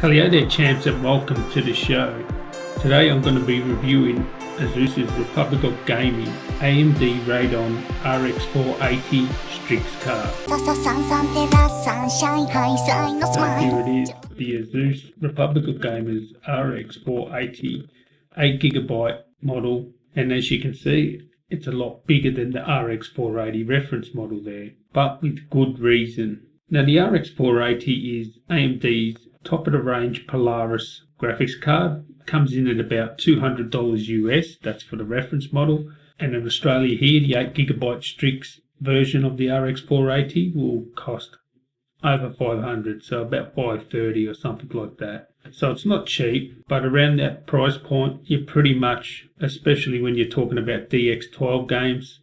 Hello there champs and welcome to the show. Today I'm going to be reviewing ASUS's Republic of Gaming AMD Radeon RX 480 Strix card. So here it is, the ASUS Republic of Gamers RX 480 8GB model, and as you can see it's a lot bigger than the RX 480 reference model there, but with good reason. Now the RX 480 is AMD's top of the range Polaris graphics card. Comes in at about $200 US, that's for the reference model. And in Australia here, the 8GB Strix version of the RX 480 will cost over $500, so about $530 or something like that. So it's not cheap, but around that price point, you're pretty much, especially when you're talking about DX12 games,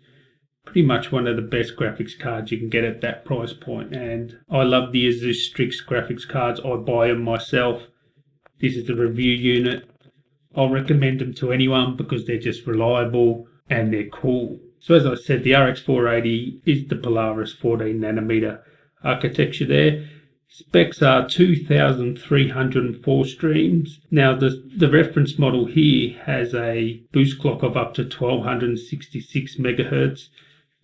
pretty much one of the best graphics cards you can get at that price point. And I love the ASUS Strix graphics cards. I buy them myself. This is the review unit. I'll recommend them to anyone because they're just reliable and they're cool. So as I said, the RX 480 is the Polaris 14nm architecture there. Specs are 2,304 streams. Now the reference model here has a boost clock of up to 1266 megahertz.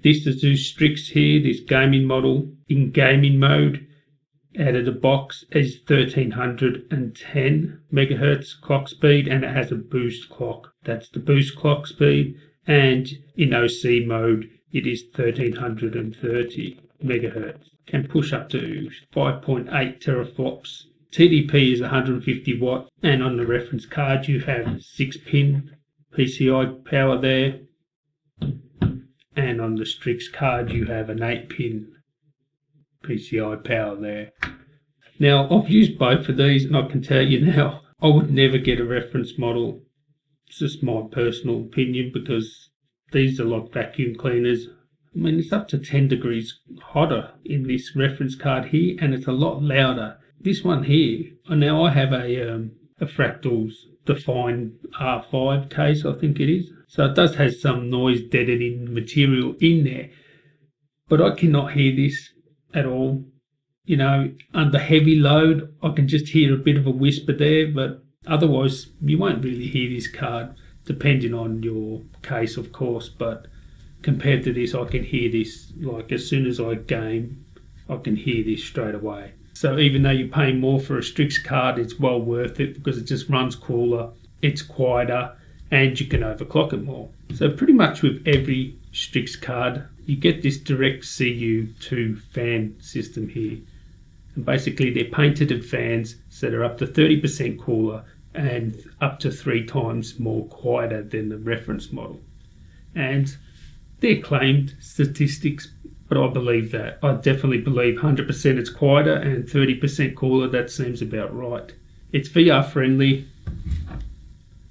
This ASUS Strix here, this gaming model, in gaming mode, out of the box is 1310 megahertz clock speed, and it has a boost clock. That's the boost clock speed. And in OC mode, it is 1330 megahertz. Can push up to 5.8 teraflops. TDP is 150 watts, and on the reference card you have 6-pin PCI power there. And on the Strix card you have an 8-pin PCI power there. Now I've used both of these and I can tell you now, I would never get a reference model. It's just my personal opinion because these are like vacuum cleaners. I mean, it's up to 10 degrees hotter in this reference card here, and it's a lot louder. This one here, now I have a Fractals Define R5 case, I think it is. So it does have some noise deadening material in there, but I cannot hear this at all. You know, under heavy load, I can just hear a bit of a whisper there, but otherwise you won't really hear this card, depending on your case, of course. But compared to this, I can hear this, like as soon as I game, I can hear this straight away. So even though you're paying more for a Strix card, it's well worth it because it just runs cooler, it's quieter, and you can overclock it more. So pretty much with every Strix card, you get this DirectCU II fan system here. And basically they're painted fans that are up to 30% cooler and up to 3 times more quieter than the reference model. And they're claimed statistics, but I believe that. I definitely believe 100% it's quieter and 30% cooler. That seems about right. It's VR friendly.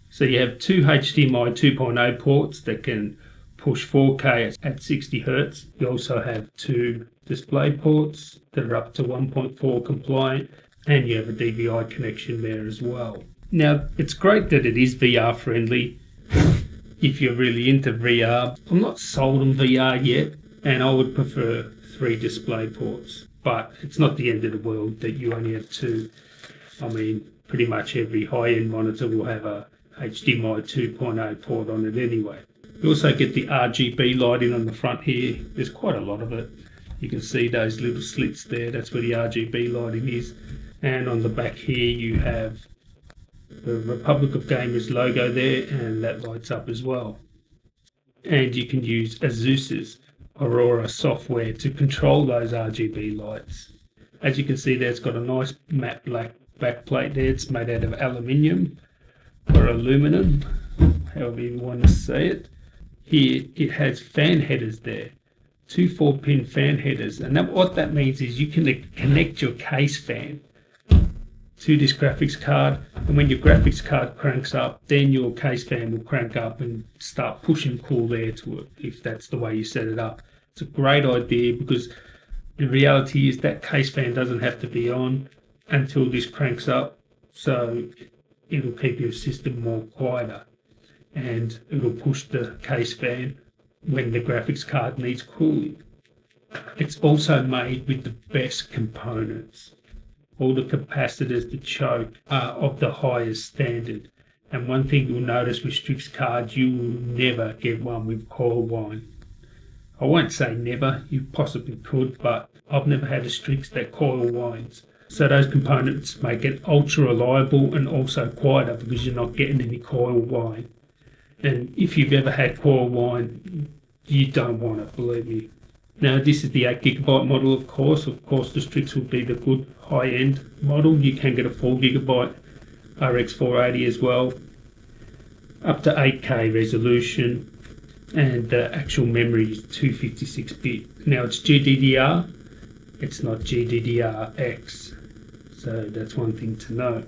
So you have 2 HDMI 2.0 ports that can push 4K at 60 Hz. You also have 2 display ports that are up to 1.4 compliant, and you have a DVI connection there as well. Now, it's great that it is VR friendly if you're really into VR. I'm not sold on VR yet, and I would prefer 3 display ports, but it's not the end of the world that you only have 2. I mean, pretty much every high-end monitor will have a HDMI 2.0 port on it anyway. You also get the RGB lighting on the front here. There's quite a lot of it. You can see those little slits there. That's where the RGB lighting is. And on the back here you have the Republic of Gamers logo there, and that lights up as well. And you can use ASUS's Aura software to control those RGB lights. As you can see there, it's got a nice matte black backplate there. It's made out of aluminium or aluminum, however you want to say it. Here it has fan headers there, 2 4-pin fan headers, and what that means is you can connect your case fan to this graphics card, and when your graphics card cranks up, then your case fan will crank up and start pushing cool air to it, if that's the way you set it up. It's a great idea because the reality is that case fan doesn't have to be on until this cranks up, so it'll keep your system more quieter, and it'll push the case fan when the graphics card needs cooling. It's also made with the best components. all the capacitors, the choke, are of the highest standard. And one thing you'll notice with Strix cards, you will never get one with coil wind. I won't say never, you possibly could, but I've never had a Strix that coil winds. So those components make it ultra reliable and also quieter because you're not getting any coil wind. And if you've ever had coil wind, you don't want it, believe me. Now this is the 8GB model, of course. Of course the Strix will be the good high-end model. You can get a 4GB RX 480 as well, up to 8K resolution, and the actual memory is 256-bit. Now it's GDDR, it's not GDDR-X, so that's one thing to know.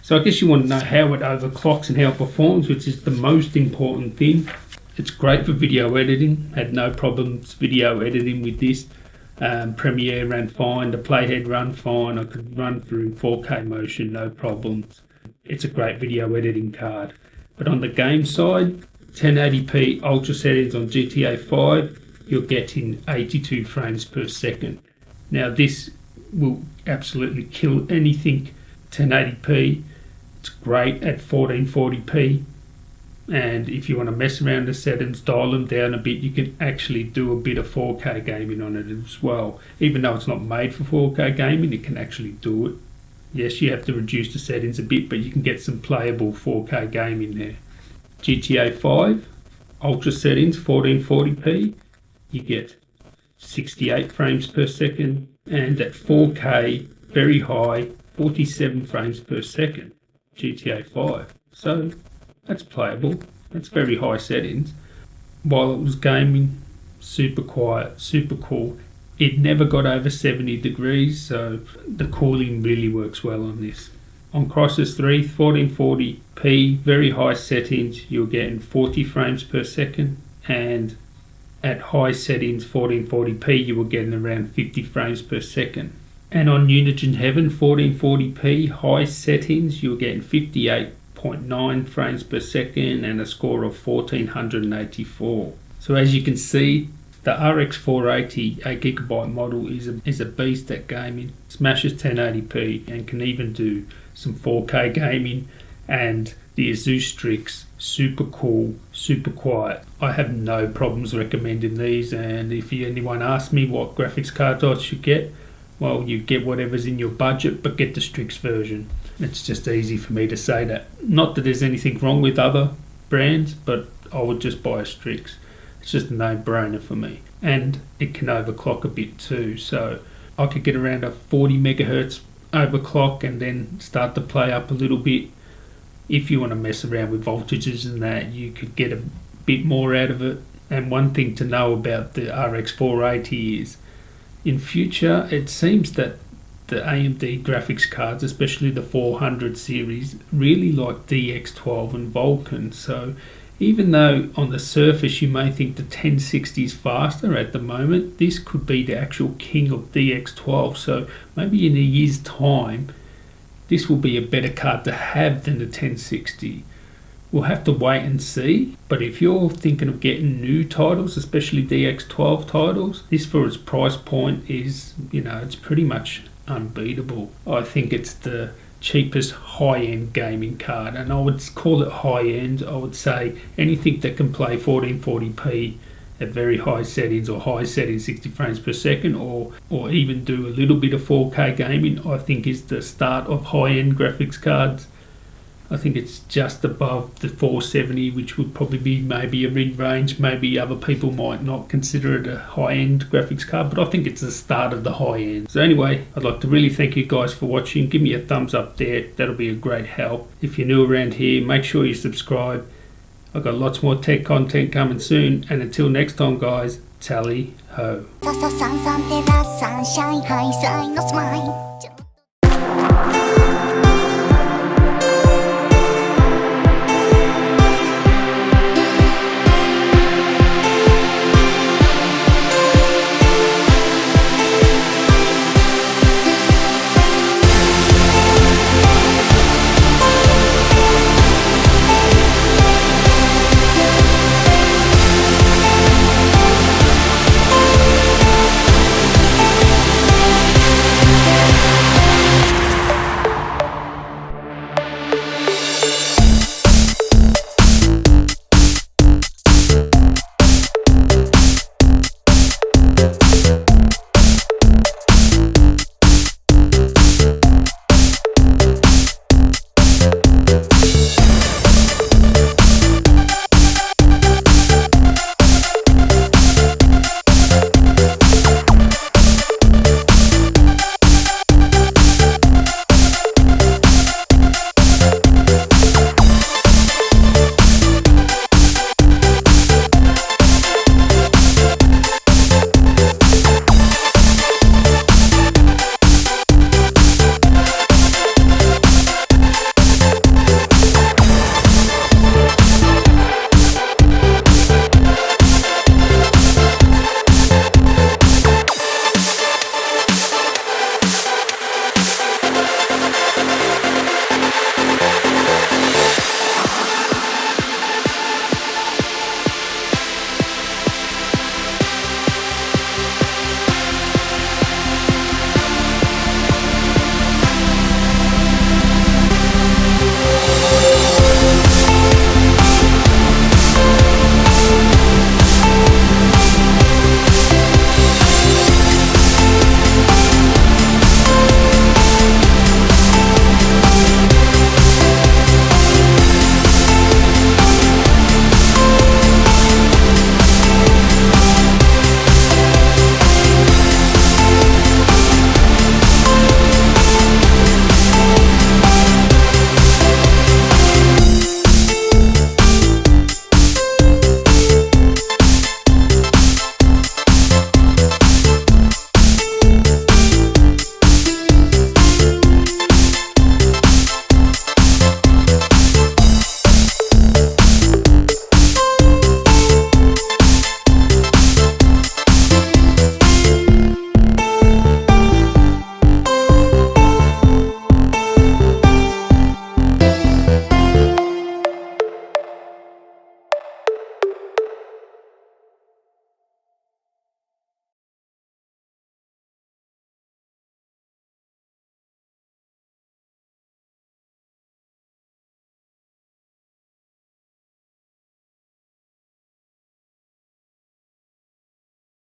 So I guess you want to know how it overclocks and how it performs, which is the most important thing. It's great for video editing, had no problems video editing with this. Premiere ran fine, the playhead ran fine, I could run through 4K motion, no problems. It's a great video editing card. But on the game side, 1080p ultra settings on GTA 5, you're getting 82 frames per second. Now this will absolutely kill anything 1080p. It's great at 1440p. And if you want to mess around the settings, dial them down a bit, you can actually do a bit of 4K gaming on it as well. Even though it's not made for 4K gaming, it can actually do it. Yes, you have to reduce the settings a bit, but you can get some playable 4K gaming there. GTA 5, ultra settings, 1440p, you get 68 frames per second, and at 4K, very high, 47 frames per second, GTA 5. So that's playable, that's very high settings. While it was gaming, super quiet, super cool. It never got over 70 degrees, so the cooling really works well on this. On Crysis 3, 1440p, very high settings, you're getting 40 frames per second, and at high settings, 1440p, you were getting around 50 frames per second. And on Unigine Heaven, 1440p, high settings, you were getting 58.9 frames per second and a score of 1484. So as you can see, the RX 480 8GB model is a beast at gaming. Smashes 1080p and can even do some 4K gaming. And the ASUS Strix, super cool, super quiet. I have no problems recommending these, and if anyone asks me what graphics cards I should get, well, you get whatever's in your budget, but get the Strix version. It's just easy for me to say that. Not that there's anything wrong with other brands, but I would just buy a Strix. It's just a no-brainer for me. And it can overclock a bit too, so I could get around a 40 megahertz overclock and then start to play up a little bit. If you want to mess around with voltages and that, you could get a bit more out of it. And one thing to know about the RX 480 is, in future, it seems that the AMD graphics cards, especially the 400 series, really like DX12 and Vulkan. So even though on the surface you may think the 1060 is faster at the moment, this could be the actual king of DX12. So maybe in a year's time, this will be a better card to have than the 1060. We'll have to wait and see, but if you're thinking of getting new titles, especially DX12 titles, this for its price point is, it's pretty much unbeatable. I think it's the cheapest high-end gaming card, and I would call it high-end. I would say anything that can play 1440p at very high settings, or high settings 60 frames per second, or even do a little bit of 4K gaming, I think is the start of high-end graphics cards. I think it's just above the 470, which would probably be maybe a mid-range. Maybe other people might not consider it a high-end graphics card, but I think it's the start of the high-end. So anyway, I'd like to really thank you guys for watching. Give me a thumbs up there. That'll be a great help. If you're new around here, make sure you subscribe. I've got lots more tech content coming soon. And until next time, guys, tally ho.